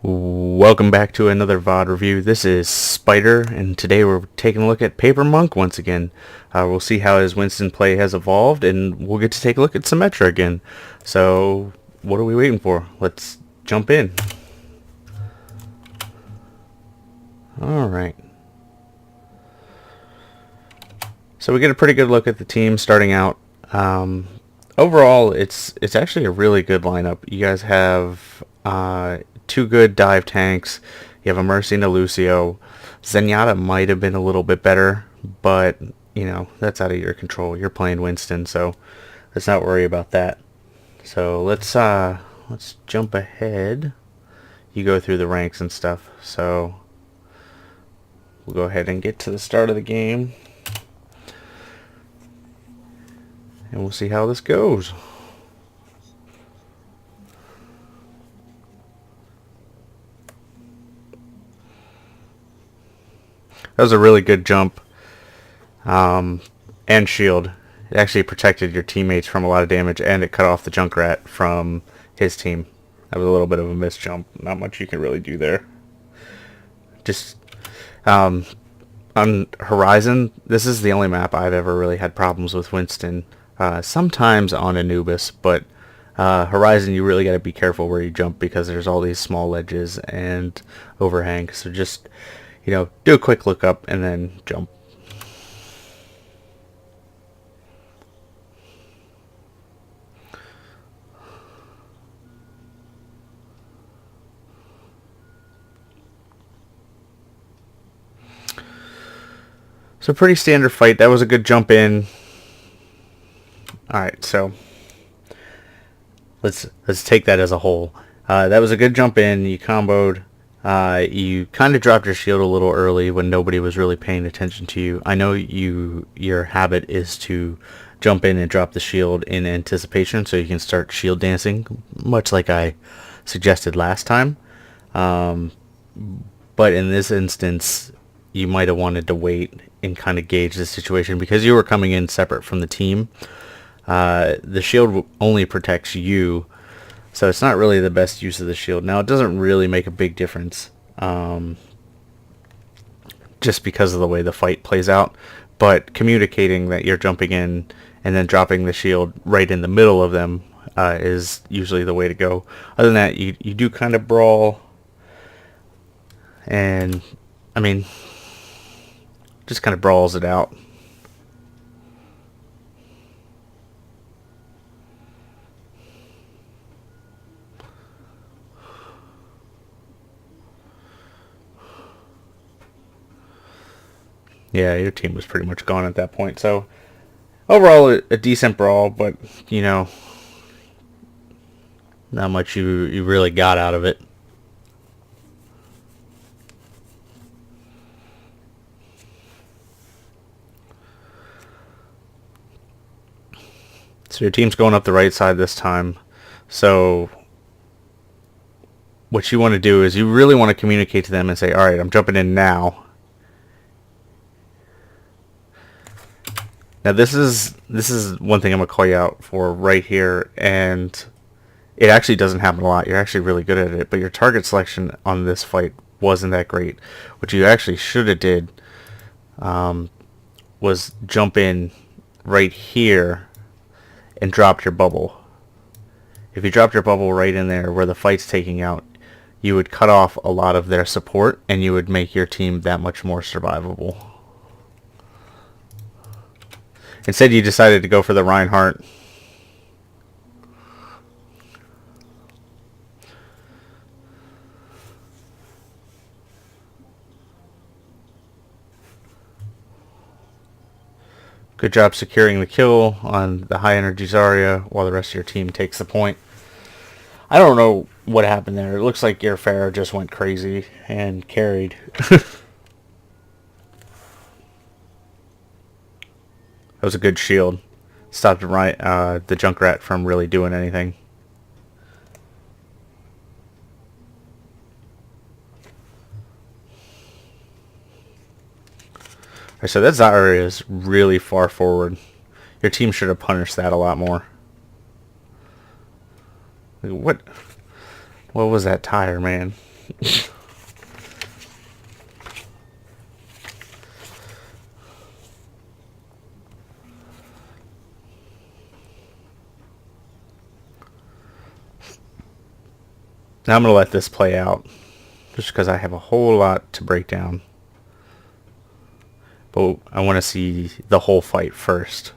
Welcome back to another VOD review. This is Spider, and today we're taking a look at PaperMonk once again. We'll see how his Winston play has evolved, and we'll get to take a look at Symmetra again. So, what are we waiting for? Let's jump in. Alright. So we get a pretty good look at the team starting out. Overall, it's actually a really good lineup. You guys have two good dive tanks. You have a Mercy and a Lucio. Zenyatta might have been a little bit better, but you know, that's out of your control. You're playing Winston, so let's not worry about that. So let's jump ahead. You go through the ranks and stuff. So we'll go ahead and get to the start of the game, and we'll see how this goes. That was a really good jump and shield. It actually protected your teammates from a lot of damage, and it cut off the Junkrat from his team. That was a little bit of a missed jump. Not much you can really do there. Just on Horizon, this is the only map I've ever really had problems with Winston. Sometimes on Anubis, but Horizon, you really got to be careful where you jump because there's all these small ledges and overhangs. So just, you know, do a quick look up and then jump. So pretty standard fight. That was a good jump in. Alright, so let's take that as a whole. That was a good jump in. You comboed. You kind of dropped your shield a little early when nobody was really paying attention to you. I know your habit is to jump in and drop the shield in anticipation so you can start shield dancing, much like I suggested last time. But in this instance, you might have wanted to wait and kind of gauge the situation because you were coming in separate from the team. The shield only protects you, so it's not really the best use of the shield. Now, it doesn't really make a big difference just because of the way the fight plays out, but communicating that you're jumping in and then dropping the shield right in the middle of them is usually the way to go. Other than that, you do kind of brawl, and I mean, just kind of brawls it out. Yeah, your team was pretty much gone at that point. So overall, a decent brawl, but you know, not much you really got out of it. So your team's going up the right side this time. So what you want to do is you really want to communicate to them and say, all right, I'm jumping in now. Now this is one thing I'm going to call you out for right here, and it actually doesn't happen a lot. You're actually really good at it, but your target selection on this fight wasn't that great. What you actually should have did was jump in right here and dropped your bubble. If you dropped your bubble right in there where the fight's taking out, you would cut off a lot of their support and you would make your team that much more survivable. Instead, you decided to go for the Reinhardt. Good job securing the kill on the high energy Zarya while the rest of your team takes the point. I don't know what happened there. It looks like your Pharah just went crazy and carried. That was a good shield. Stopped the Junkrat from really doing anything. Alright, so that Zarya is really far forward. Your team should have punished that a lot more. What was that tire, man? Now I'm going to let this play out, just because I have a whole lot to break down. But I want to see the whole fight first.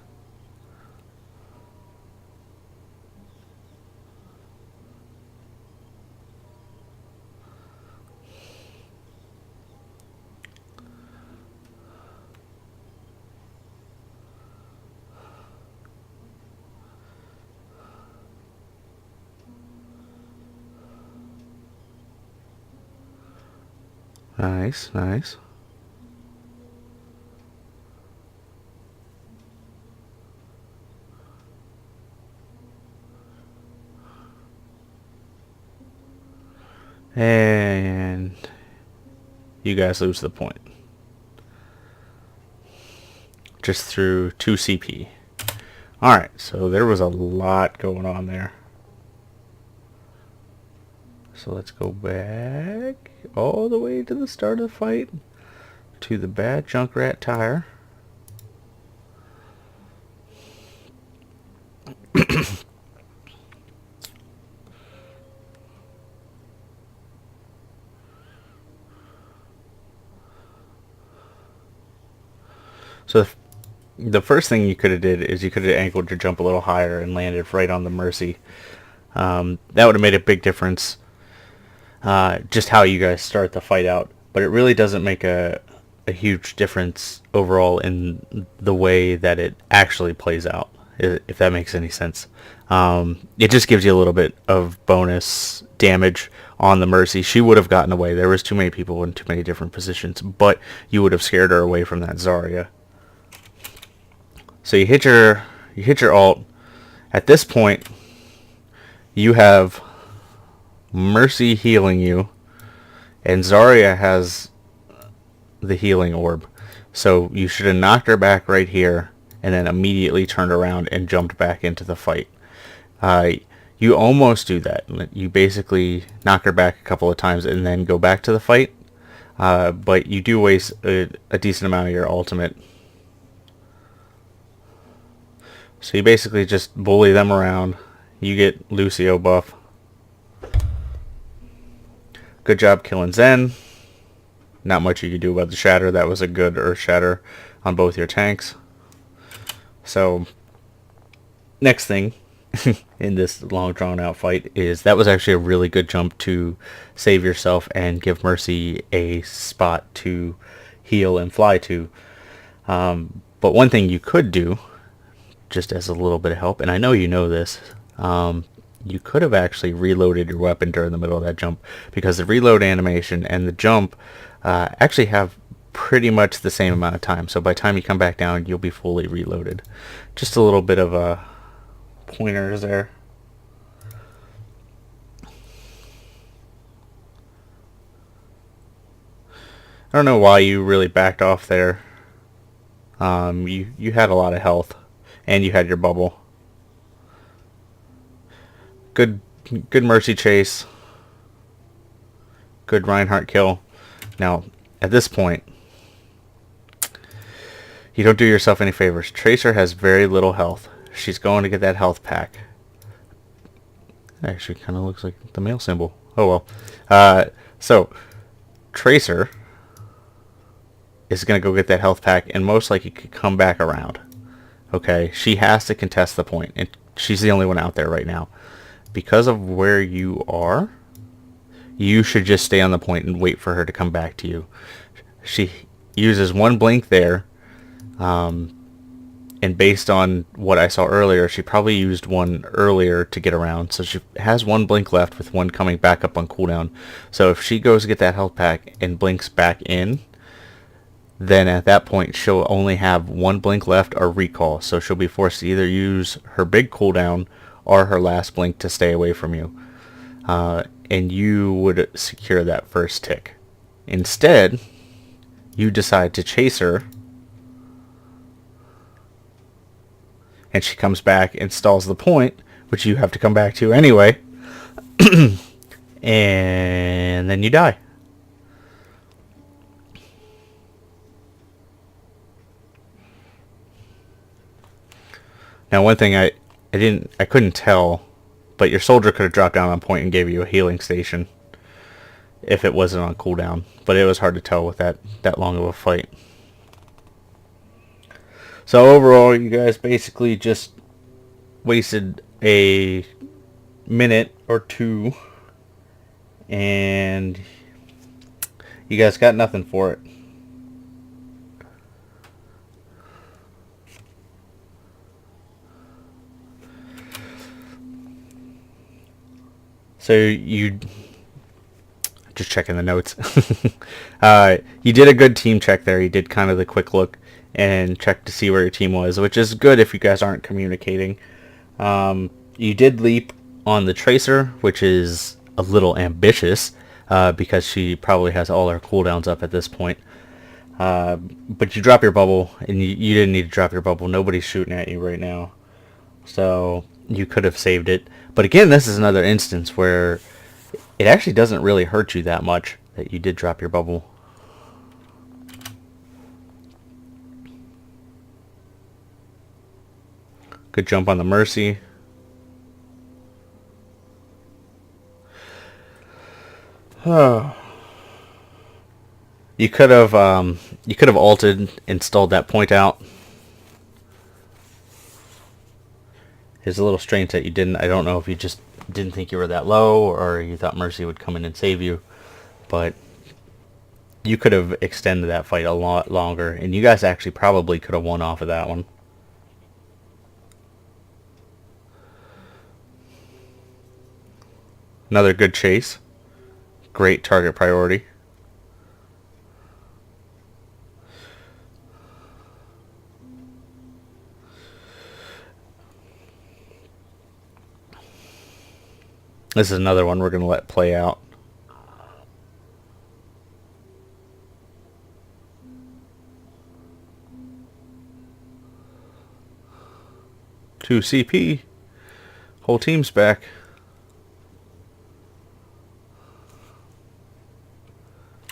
Nice, nice. And you guys lose the point. Just through 2 CP. Alright, so there was a lot going on there. So let's go back all the way to the start of the fight, to the bad Junkrat tire. So the first thing you could have did is you could have angled your jump a little higher and landed right on the Mercy. That would have made a big difference. Just how you guys start the fight out, but it really doesn't make a huge difference overall in the way that it actually plays out, if that makes any sense. It just gives you a little bit of bonus damage on the Mercy. She would have gotten away. There was too many people in too many different positions, but you would have scared her away from that Zarya. So you hit your ult. At this point, you have Mercy healing you, and Zarya has the healing orb. So you should have knocked her back right here, and then immediately turned around and jumped back into the fight. You almost do that. You basically knock her back a couple of times and then go back to the fight. But you do waste a decent amount of your ultimate. So you basically just bully them around. You get Lucio buff. Good job killing Zen. Not much you could do about the shatter. That was a good earth shatter on both your tanks. So next thing in this long drawn out fight is that was actually a really good jump to save yourself and give Mercy a spot to heal and fly to. But one thing you could do, just as a little bit of help, and I know you know this, you could have actually reloaded your weapon during the middle of that jump, because the reload animation and the jump actually have pretty much the same amount of time. So by the time you come back down, you'll be fully reloaded. Just a little bit of pointers there. I don't know why you really backed off there. You had a lot of health, and you had your bubble. Good Mercy chase. Good Reinhardt kill. Now, at this point, you don't do yourself any favors. Tracer has very little health. She's going to get that health pack. It actually kind of looks like the male symbol. Oh well. So, Tracer is going to go get that health pack, and most likely could come back around. Okay, she has to contest the point, and she's the only one out there right now. Because of where you are, you should just stay on the point and wait for her to come back to you. She uses one blink there, and based on what I saw earlier, she probably used one earlier to get around. So she has one blink left with one coming back up on cooldown. So if she goes to get that health pack and blinks back in, then at that point she'll only have one blink left or recall. So she'll be forced to either use her big cooldown or her last blink to stay away from you. And you would secure that first tick. Instead, you decide to chase her, and she comes back and stalls the point, which you have to come back to anyway. And then you die. Now, one thing I couldn't tell, but your soldier could have dropped down on point and gave you a healing station if it wasn't on cooldown. But it was hard to tell with that long of a fight. So overall, you guys basically just wasted a minute or two, and you guys got nothing for it. So you just checking the notes. You did a good team check there. You did kind of the quick look and check to see where your team was, which is good if you guys aren't communicating. You did leap on the Tracer, which is a little ambitious because she probably has all her cooldowns up at this point. But you drop your bubble, and you didn't need to drop your bubble. Nobody's shooting at you right now. So you could have saved it. But again, this is another instance where it actually doesn't really hurt you that much that you did drop your bubble. Good jump on the Mercy. Oh. You could have ulted and stalled that point out. It's a little strange that you didn't. I don't know if you just didn't think you were that low or you thought Mercy would come in and save you. But you could have extended that fight a lot longer. And you guys actually probably could have won off of that one. Another good chase. Great target priority. This is another one we're going to let play out. Two CP. Whole team's back.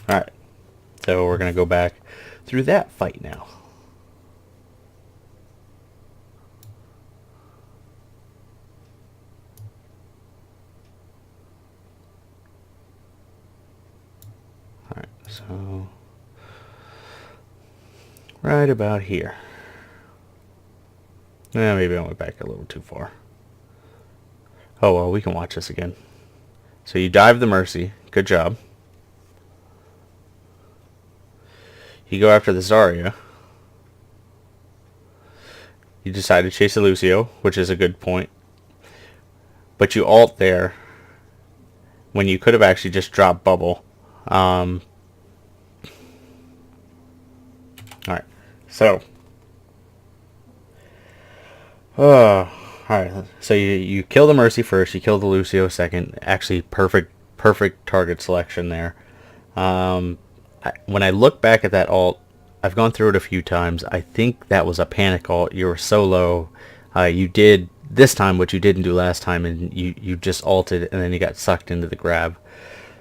Alright. So we're going to go back through that fight now. Alright, so right about here. Maybe I went back a little too far. Oh well, we can watch this again. So you dive the Mercy. Good job. You go after the Zarya. You decide to chase a Lucio, which is a good point. But you ult there when you could have actually just dropped bubble. Alright, so alright, so you kill the Mercy first, you kill the Lucio second. Actually, perfect target selection there. When I look back at that ult, I've gone through it a few times. I think that was a panic ult. You were so low. You did this time what you didn't do last time, and you just ulted, and then you got sucked into the grab.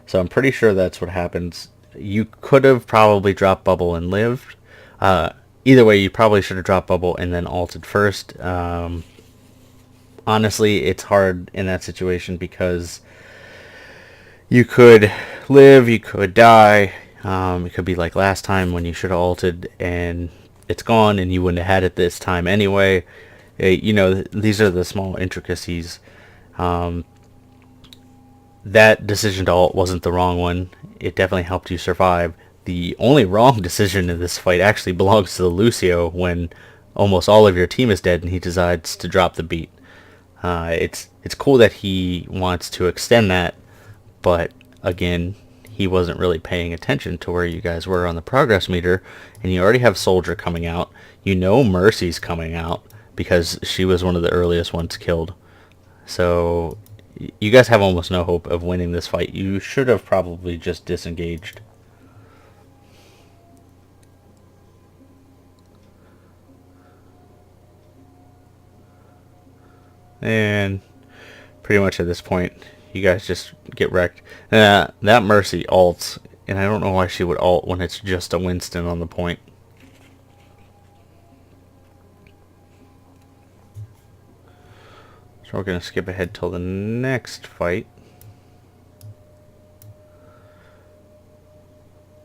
So I'm pretty sure that's what happens. You could have probably dropped bubble and lived. Either way, you probably should have dropped bubble and then ulted first. Honestly, it's hard in that situation because you could live, you could die. It could be like last time when you should have ulted and it's gone and you wouldn't have had it this time anyway. You know, these are the small intricacies. That decision to ult wasn't the wrong one. It definitely helped you survive. The only wrong decision in this fight actually belongs to the Lucio when almost all of your team is dead and he decides to drop the beat. It's cool that he wants to extend that, but again, he wasn't really paying attention to where you guys were on the progress meter, and you already have Soldier coming out. You know Mercy's coming out because she was one of the earliest ones killed. So you guys have almost no hope of winning this fight. You should have probably just disengaged. And pretty much at this point, You guys just get wrecked. That Mercy ults, and I don't know why she would ult when it's just a Winston on the point. So we're going to skip ahead till the next fight.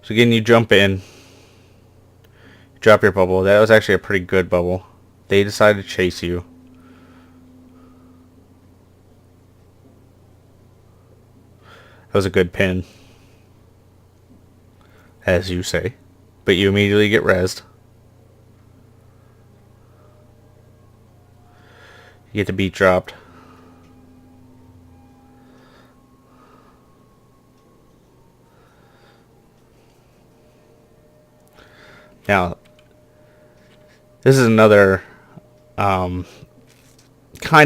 So again, you jump in, drop your bubble. That was actually a pretty good bubble. They decided to chase you. That was a good pin, as you say. But you immediately get rezzed. You get the beat dropped. Now, this is another kind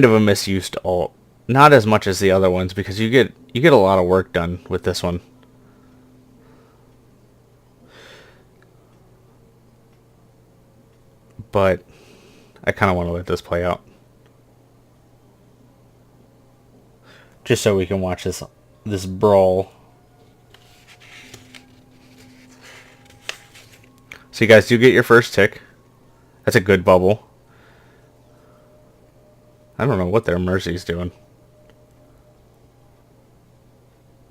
of a misused ult. Not as much as the other ones, because you get a lot of work done with this one. But I kind of want to let this play out, just so we can watch this brawl. So you guys do get your first tick. That's a good bubble. I don't know what their Mercy's doing.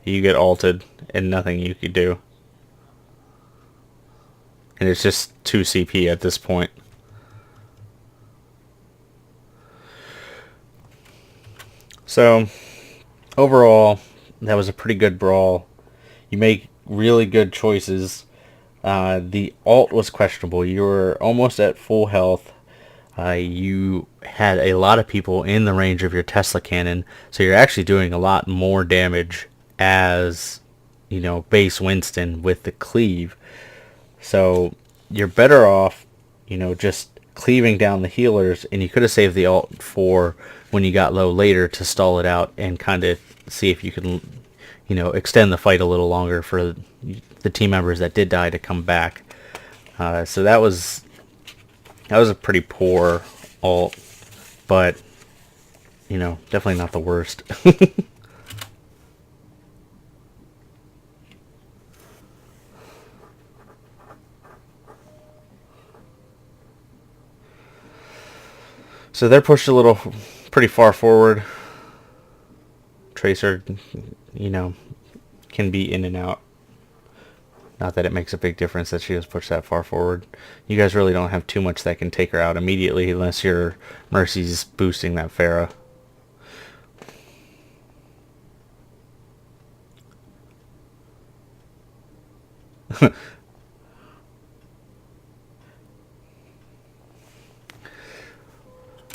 You get ulted and nothing you could do. And it's just 2 CP at this point. So, overall, that was a pretty good brawl. You make really good choices. The ult was questionable. You were almost at full health. You had a lot of people in the range of your Tesla cannon, so you're actually doing a lot more damage as, you know, base Winston with the cleave. So you're better off, you know, just cleaving down the healers, and you could have saved the ult for when you got low later to stall it out and kind of see if you can, you know, extend the fight a little longer for the team members that did die to come back. So that was a pretty poor ult, but, you know, definitely not the worst. So they're pushed a little pretty far forward. Tracer, you know, can be in and out. Not that it makes a big difference that she was pushed that far forward. You guys really don't have too much that can take her out immediately unless your Mercy's boosting that Pharah.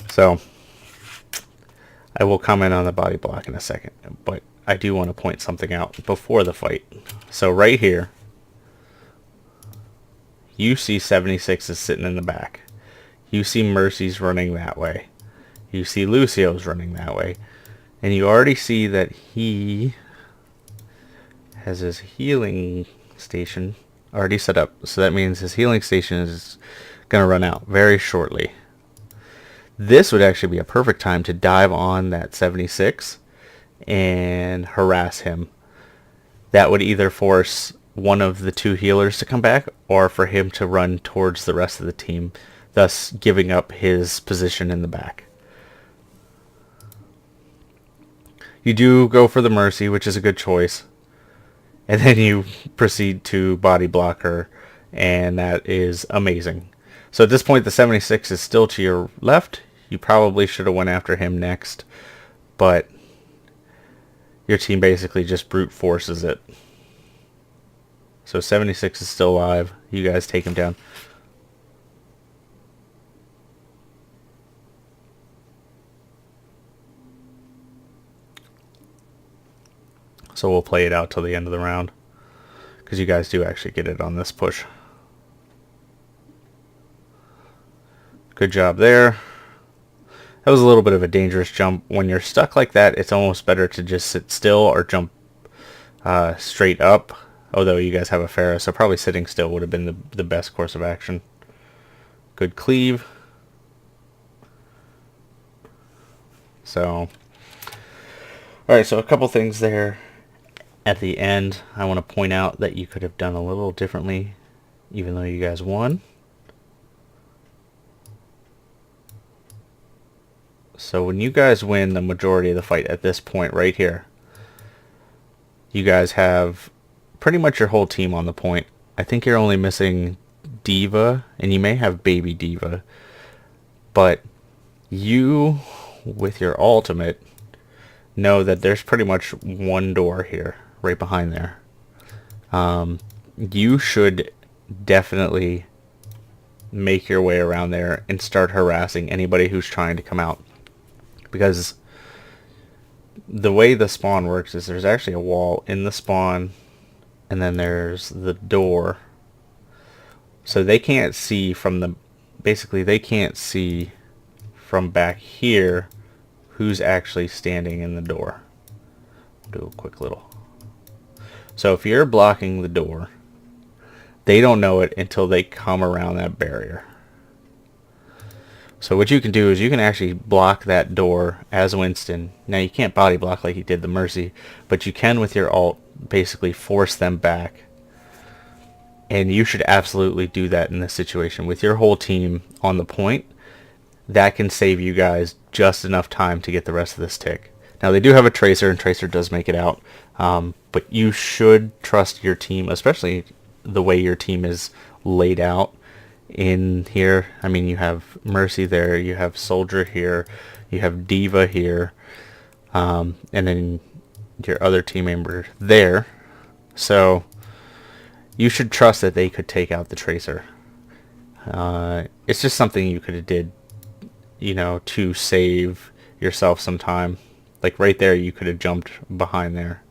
So, I will comment on the body block in a second, but I do want to point something out before the fight. So right here, you see 76 is sitting in the back. You see Mercy's running that way. You see Lucio's running that way. And you already see that he has his healing station already set up. So that means his healing station is going to run out very shortly. This would actually be a perfect time to dive on that 76 and harass him. That would either force one of the 2 healers to come back or for him to run towards the rest of the team, thus giving up his position in the back. You do go for the Mercy, which is a good choice. And then you proceed to body block her, and that is amazing. So at this point, the 76 is still to your left. You probably should have went after him next, but your team basically just brute forces it. So 76 is still alive. You guys take him down. So we'll play it out till the end of the round, because you guys do actually get it on this push. Good job there. That was a little bit of a dangerous jump. When you're stuck like that, it's almost better to just sit still or jump straight up. Although you guys have a Pharah, so probably sitting still would have been the best course of action. Good cleave. So, Alright, so a couple things there at the end I want to point out that you could have done a little differently, even though you guys won. So when you guys win the majority of the fight at this point right here, you guys have pretty much your whole team on the point. I think you're only missing Diva, and you may have Baby Diva, but you, with your ultimate, know that there's pretty much one door here, right behind there. You should definitely make your way around there and start harassing anybody who's trying to come out. Because the way the spawn works is there's actually a wall in the spawn, and then there's the door. So they can't see from the... Basically, they can't see from back here who's actually standing in the door. Do a quick little... So if you're blocking the door, they don't know it until they come around that barrier. So what you can do is you can actually block that door as Winston. Now you can't body block like you did the Mercy, but you can with your ult basically force them back. And you should absolutely do that in this situation. With your whole team on the point, that can save you guys just enough time to get the rest of this tick. Now they do have a Tracer, and Tracer does make it out. But you should trust your team, especially the way your team is laid out. In here, I mean, you have Mercy there, you have Soldier here, you have Diva here, and then your other team member there. So you should trust that they could take out the Tracer. It's just something you could have did, you know, to save yourself some time. Like right there, you could have jumped behind there.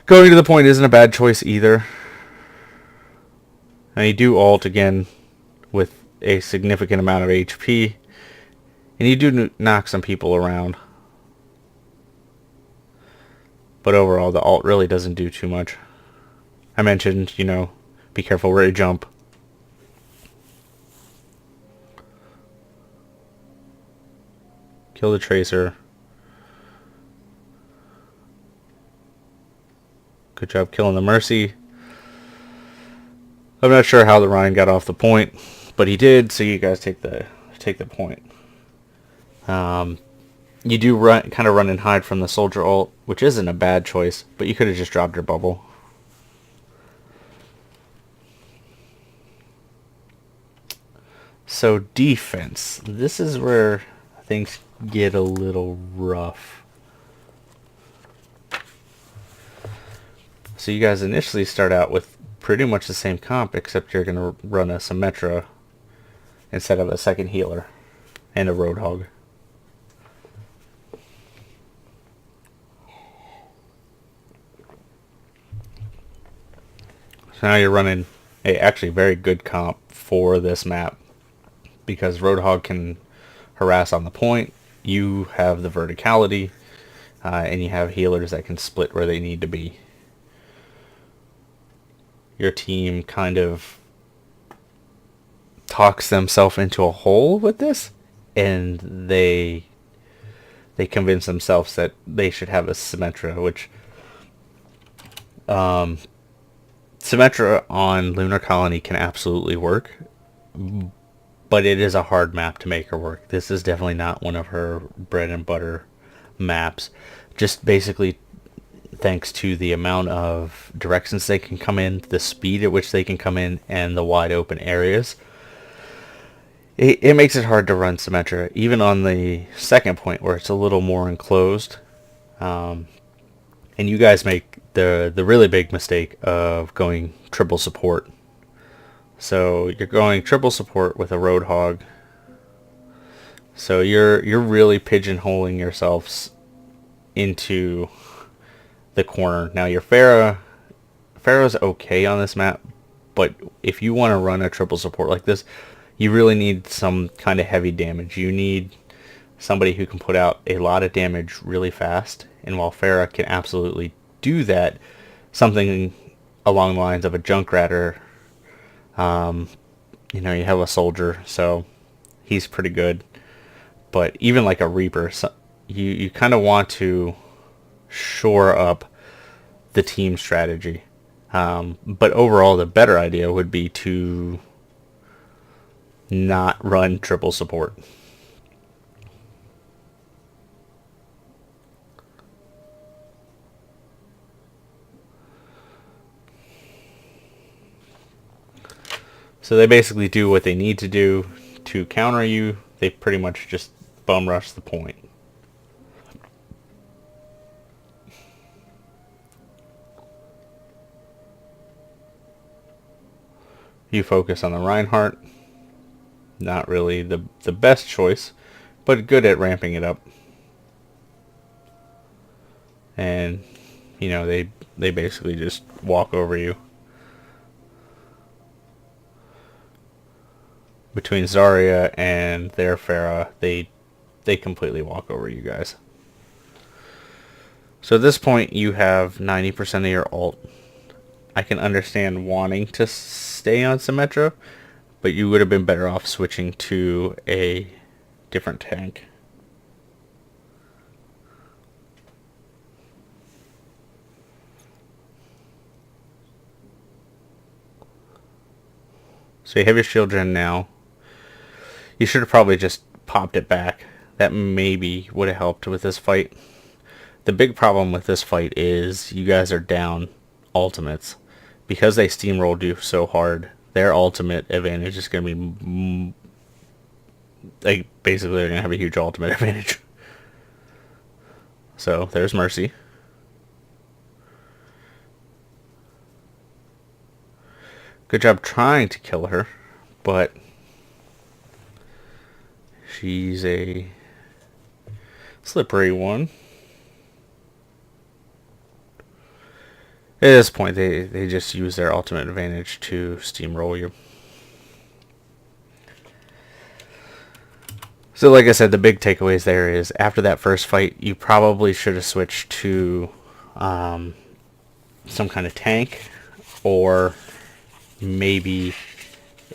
Going to the point isn't a bad choice either. Now you do ult again with a significant amount of HP, and you do knock some people around. But overall, the ult really doesn't do too much. I mentioned, you know, be careful where you jump. Kill the Tracer. Good job killing the Mercy. I'm not sure how the Ryan got off the point, but he did, so you guys take the point. You do kind of run and hide from the Soldier ult, which isn't a bad choice, but you could have just dropped your bubble. So defense. This is where things get a little rough. So you guys initially start out with pretty much the same comp, except you're going to run a Symmetra instead of a second healer and a Roadhog. So now you're running a actually very good comp for this map, because Roadhog can harass on the point, you have the verticality, and you have healers that can split where they need to be. Your team kind of talks themselves into a hole with this, and they convince themselves that they should have a Symmetra, which Symmetra on Lunar Colony can absolutely work, but it is a hard map to make her work. This is definitely not one of her bread and butter maps. Just basically thanks to the amount of directions they can come in, the speed at which they can come in, and the wide open areas. It makes it hard to run Symmetra, even on the second point where it's a little more enclosed. And you guys make the really big mistake of going triple support. So you're going triple support with a Roadhog. So you're really pigeonholing yourselves into the corner. Now your Pharah's okay on this map, but if you want to run a triple support like this, you really need some kind of heavy damage. You need somebody who can put out a lot of damage really fast, and while Pharah can absolutely do that, something along the lines of a Junkratter, you know, you have a Soldier, so he's pretty good. But even like a Reaper, you kind of want to shore up the team strategy. But overall, the better idea would be to not run triple support. So they basically do what they need to do to counter you. They pretty much just bum rush the point. You focus on the Reinhardt. Not really the best choice, but good at ramping it up. And, you know, they basically just walk over you. Between Zarya and their Pharah, they completely walk over you guys. So at this point, you have 90% of your ult. I can understand wanting to stay on Symmetra, but you would have been better off switching to a different tank. So you have your shield gen now. You should have probably just popped it back. That maybe would have helped with this fight. The big problem with this fight is you guys are down ultimates. Because they steamrolled you so hard, their ultimate advantage is going to be... like, basically, they're going to have a huge ultimate advantage. So, there's Mercy. Good job trying to kill her, but she's a slippery one. At this point, they just use their ultimate advantage to steamroll you. So like I said, the big takeaways there is, after that first fight, you probably should have switched to some kind of tank, or maybe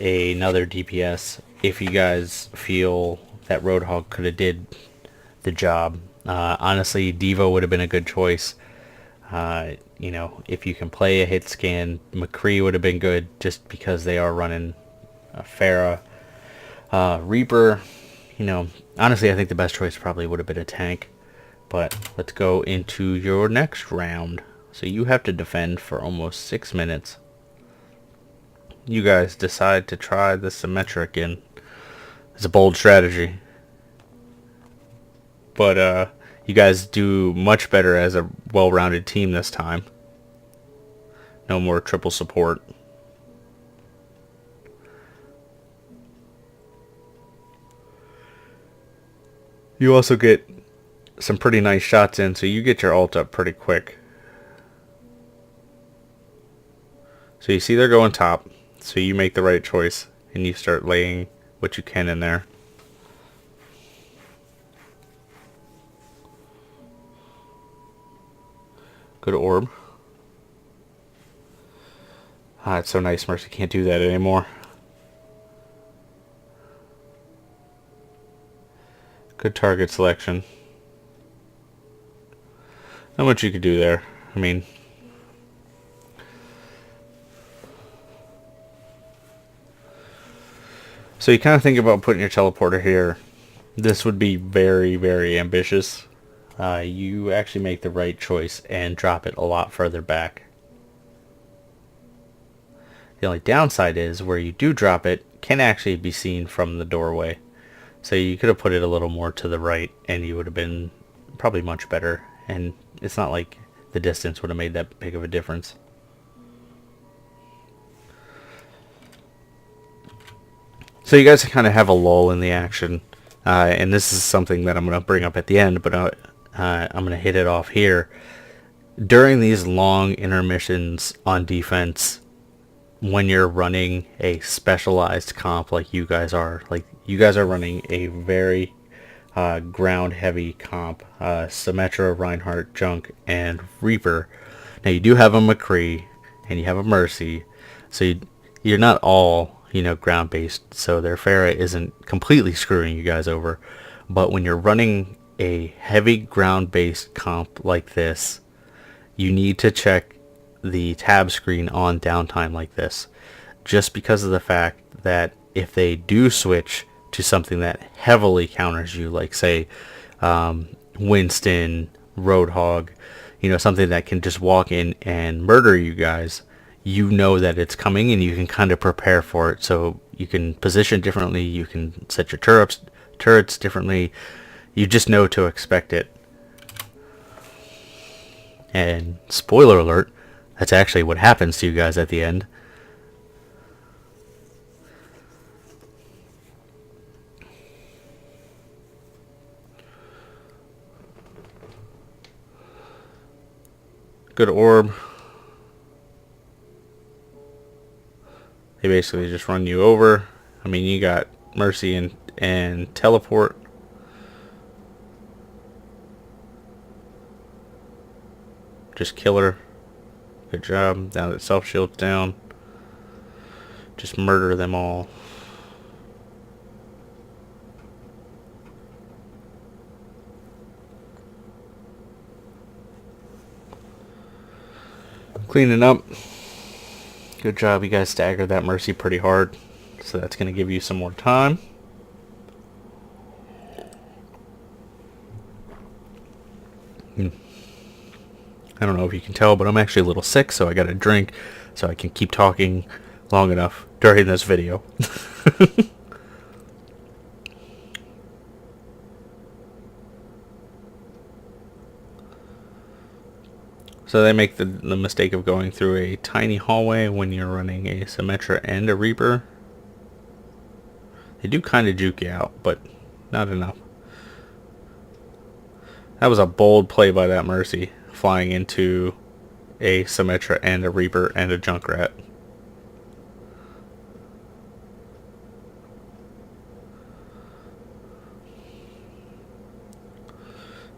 another DPS if you guys feel that Roadhog could have did the job. Honestly, Diva would have been a good choice. You know, if you can play a hit scan, McCree would have been good, just because they are running Pharah. Reaper, you know, honestly, I think the best choice probably would have been a tank. But let's go into your next round. So you have to defend for almost 6 minutes. You guys decide to try the Symmetra again. It's a bold strategy. But, you guys do much better as a well-rounded team this time. No more triple support. You also get some pretty nice shots in, so you get your ult up pretty quick. So you see they're going top, so you make the right choice, and you start laying what you can in there. Good orb. Ah, it's so nice Mercy can't do that anymore. Good target selection. Not much you could do there. I mean, so you kind of think about putting your teleporter here. This would be very, very ambitious. You actually make the right choice and drop it a lot further back. The only downside is, where you do drop it can actually be seen from the doorway. So you could have put it a little more to the right, and you would have been probably much better. And it's not like the distance would have made that big of a difference. So you guys kind of have a lull in the action. And this is something that I'm going to bring up at the end, but I'm going to hit it off here. During these long intermissions on defense, when you're running a specialized comp like you guys are running a very ground heavy comp, Symmetra, Reinhardt, Junk, and Reaper. Now you do have a McCree and you have a Mercy, so you're not all, you know, ground based, so their Pharah isn't completely screwing you guys over. But when you're running a heavy ground-based comp like this, you need to check the tab screen on downtime like this, just because of the fact that if they do switch to something that heavily counters you, like say Winston, Roadhog, something that can just walk in and murder you guys, you know that it's coming and you can kind of prepare for it. So you can position differently, you can set your turrets differently, you just know to expect it. And spoiler alert, that's actually what happens to you guys at the end. Good orb. They basically just run you over. I mean, you got Mercy and teleport. Just kill her. Good job. Now that self shield's down, just murder them all. Cleaning up. Good job. You guys staggered that Mercy pretty hard, so that's going to give you some more time. I don't know if you can tell, but I'm actually a little sick, so I got a drink so I can keep talking long enough during this video. So they make the mistake of going through a tiny hallway when you're running a Symmetra and a Reaper. They do kind of juke you out, but not enough. That was a bold play by that Mercy, flying into a Symmetra and a Reaper and a Junkrat.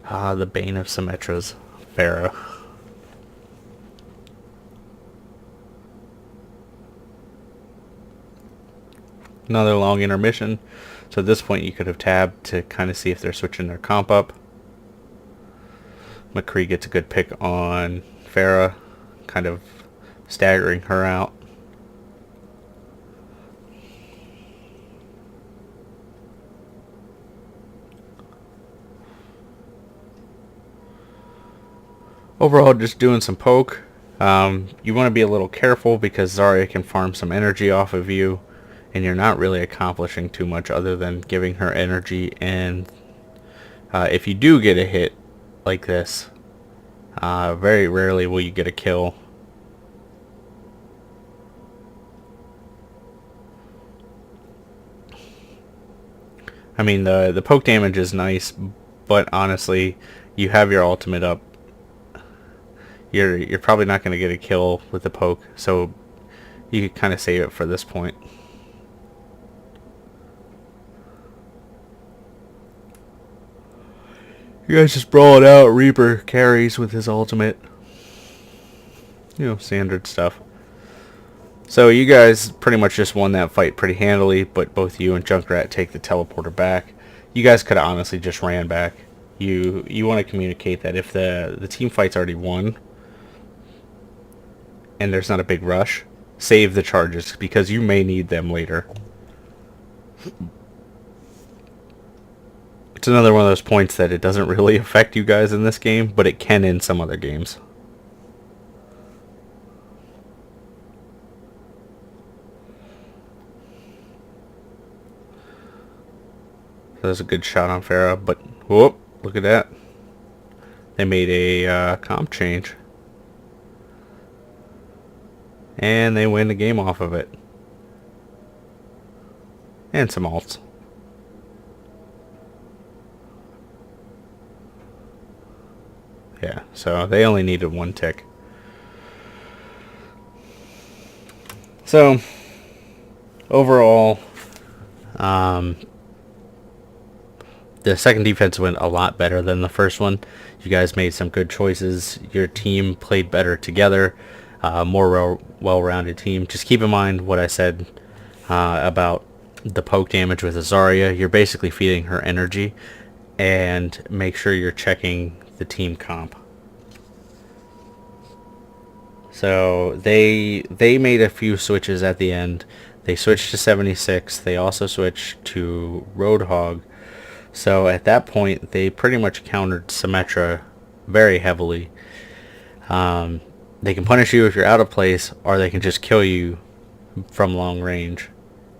Ah, the bane of Symmetras, Pharah. Another long intermission. So at this point you could have tabbed to kind of see if they're switching their comp up. McCree gets a good pick on Pharah, kind of staggering her out. Overall, just doing some poke. You want to be a little careful because Zarya can farm some energy off of you, and you're not really accomplishing too much other than giving her energy. And if you do get a hit like this, very rarely will you get a kill. I mean, the poke damage is nice, but honestly, you have your ultimate up. You're probably not going to get a kill with the poke, so you could kind of save it for this point. You guys just brawl it out. Reaper carries with his ultimate. Standard stuff. So you guys pretty much just won that fight pretty handily, but both you and Junkrat take the teleporter back. You guys could have honestly just ran back. You want to communicate that if the team fight's already won and there's not a big rush, save the charges because you may need them later. It's another one of those points that it doesn't really affect you guys in this game, but it can in some other games. So that's a good shot on Pharah, but whoop, look at that. They made a comp change. And they win the game off of it. And some ults. Yeah, so they only needed one tick. So, overall, the second defense went a lot better than the first one. You guys made some good choices. Your team played better together. More well-rounded team. Just keep in mind what I said about the poke damage with Zarya. You're basically feeding her energy. and make sure you're checking the team comp. So they made a few switches at the end. They switched to 76. They also switched to Roadhog. So at that point, they pretty much countered Symmetra very heavily. They can punish you if you're out of place, or they can just kill you from long range.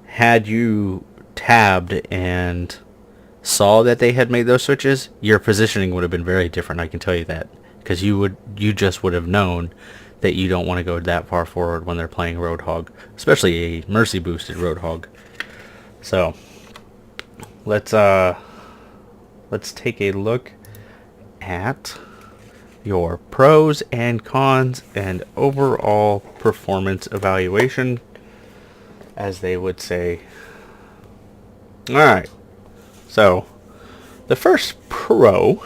Had you tabbed and saw that they had made those switches, your positioning would have been very different, I can tell you that. Because you just would have known that you don't want to go that far forward when they're playing Roadhog, especially a Mercy boosted Roadhog. So let's take a look at your pros and cons and overall performance evaluation, as they would say. Alright, so the first pro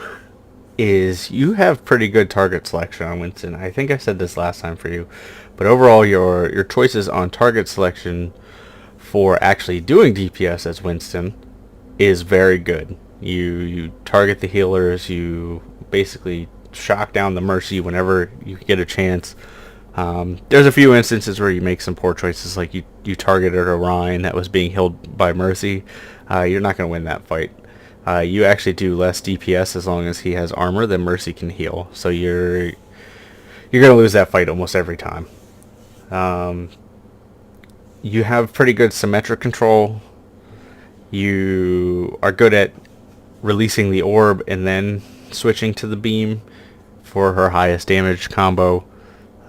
is you have pretty good target selection on Winston. I think I said this last time for you, but overall your choices on target selection for actually doing DPS as Winston is very good. You target the healers, you basically shock down the Mercy whenever you get a chance. There's a few instances where you make some poor choices, like you targeted Orion that was being healed by Mercy. You're not going to win that fight. You actually do less DPS as long as he has armor than Mercy can heal. So you're going to lose that fight almost every time. You have pretty good Symmetra control. You are good at releasing the orb and then switching to the beam for her highest damage combo.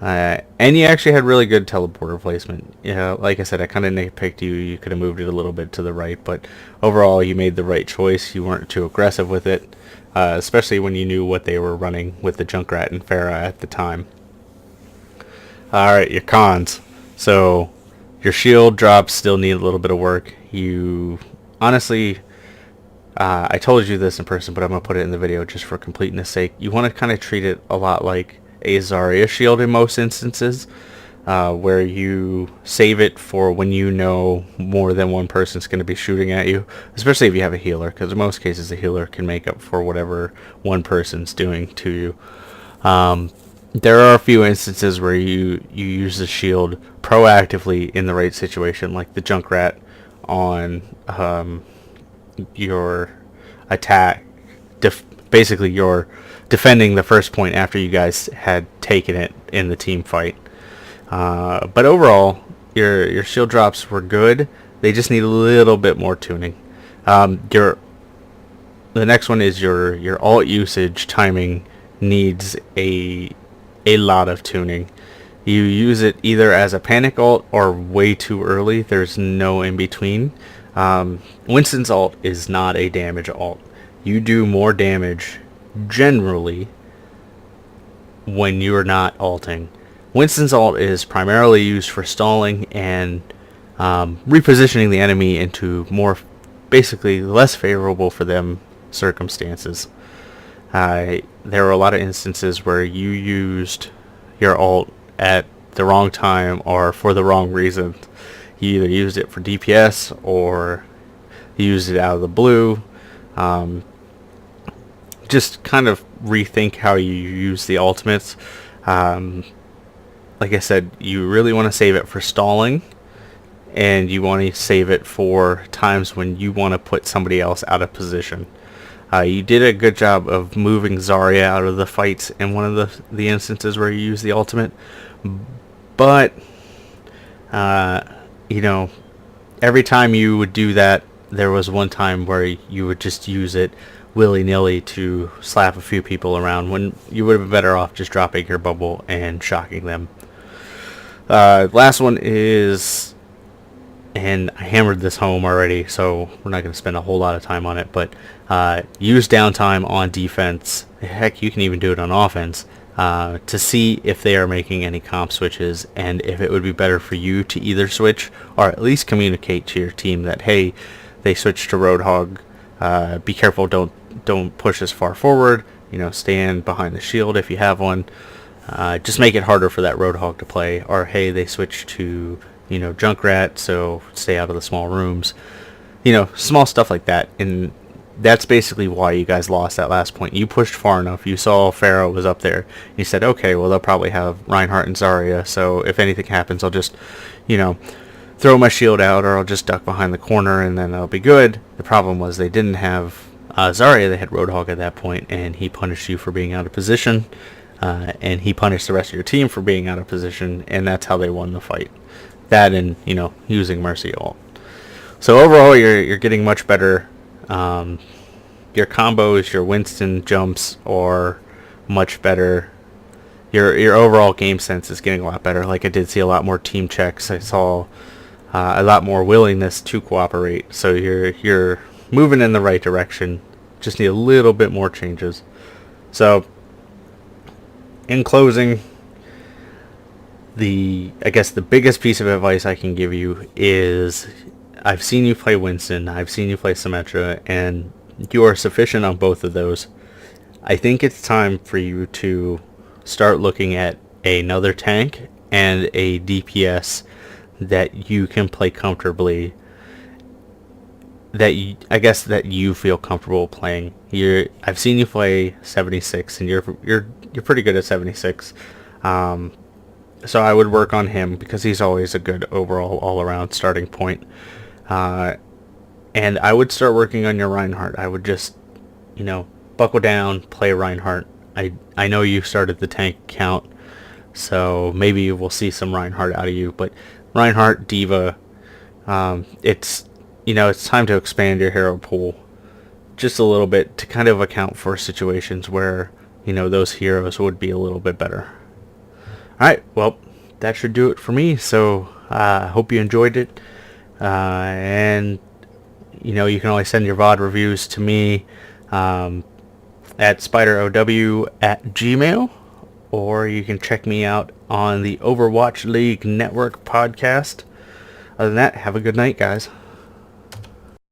And you actually had really good teleporter placement. Like I said, I kind of nitpicked you. You could have moved it a little bit to the right, but overall you made the right choice. You weren't too aggressive with it, especially when you knew what they were running with the Junkrat and Pharah at the time. Alright, your cons. So your shield drops still need a little bit of work. You honestly, I told you this in person, but I'm going to put it in the video just for completeness sake. You want to kind of treat it a lot like a Zarya shield in most instances, where you save it for when you know more than one person's going to be shooting at you, especially if you have a healer, because in most cases the healer can make up for whatever one person's doing to you. There are a few instances where you use the shield proactively in the right situation, like the Junkrat on your attack, basically you're defending the first point after you guys had taken it in the team fight. But overall, your shield drops were good. They just need a little bit more tuning. The next one is your ult usage timing needs a lot of tuning. You use it either as a panic ult or way too early. There's no in between. Winston's ult is not a damage ult. You do more damage generally when you're not ulting. Winston's ult is primarily used for stalling and repositioning the enemy into more, basically less favorable for them circumstances. There were a lot of instances where you used your ult at the wrong time or for the wrong reason. You either used it for DPS or you used it out of the blue. Just kind of rethink how you use the ultimates. Like I said, you really want to save it for stalling, and you want to save it for times when you want to put somebody else out of position. You did a good job of moving Zarya out of the fights in one of the instances where you use the ultimate, but every time you would do that, there was one time where you would just use it willy-nilly to slap a few people around when you would have been better off just dropping your bubble and shocking them. Last one is, and I hammered this home already, so we're not going to spend a whole lot of time on it, but use downtime on defense. Heck, you can even do it on offense to see if they are making any comp switches and if it would be better for you to either switch or at least communicate to your team that, hey, they switched to Roadhog. Be careful, don't push as far forward. Stand behind the shield if you have one. Just make it harder for that Roadhog to play. Or hey, they switched to Junkrat, so stay out of the small rooms. Small stuff like that. And that's basically why you guys lost that last point. You pushed far enough. You saw Pharaoh was up there. You said, okay, well, they'll probably have Reinhardt and Zarya, so if anything happens, I'll just, throw my shield out, or I'll just duck behind the corner, and then I'll be good. The problem was they didn't have Zarya. They had Roadhog at that point, and he punished you for being out of position, and he punished the rest of your team for being out of position, and that's how they won the fight. That and, using Mercy ult. So overall, you're getting much better. Your combos, your Winston jumps are much better. Your overall game sense is getting a lot better. Like, I did see a lot more team checks. I saw a lot more willingness to cooperate. So you're moving in the right direction. Just need a little bit more changes. So, in closing, I guess the biggest piece of advice I can give you is, I've seen you play Winston, I've seen you play Symmetra, and you are sufficient on both of those. I think it's time for you to start looking at another tank and a DPS that you can play comfortably, that you feel comfortable playing. I've seen you play 76, and you're pretty good at 76. So I would work on him, because he's always a good overall all-around starting point. And I would start working on your Reinhardt. I would just, buckle down, play Reinhardt. I know you started the tank count, so maybe we'll see some Reinhardt out of you. But Reinhardt, D.Va, it's time to expand your hero pool just a little bit to kind of account for situations where, those heroes would be a little bit better. Alright, well, that should do it for me. So, hope you enjoyed it. And, you can always send your VOD reviews to me at spiderow@gmail.com, or you can check me out on the Overwatch League Network podcast. Other than that, have a good night, guys.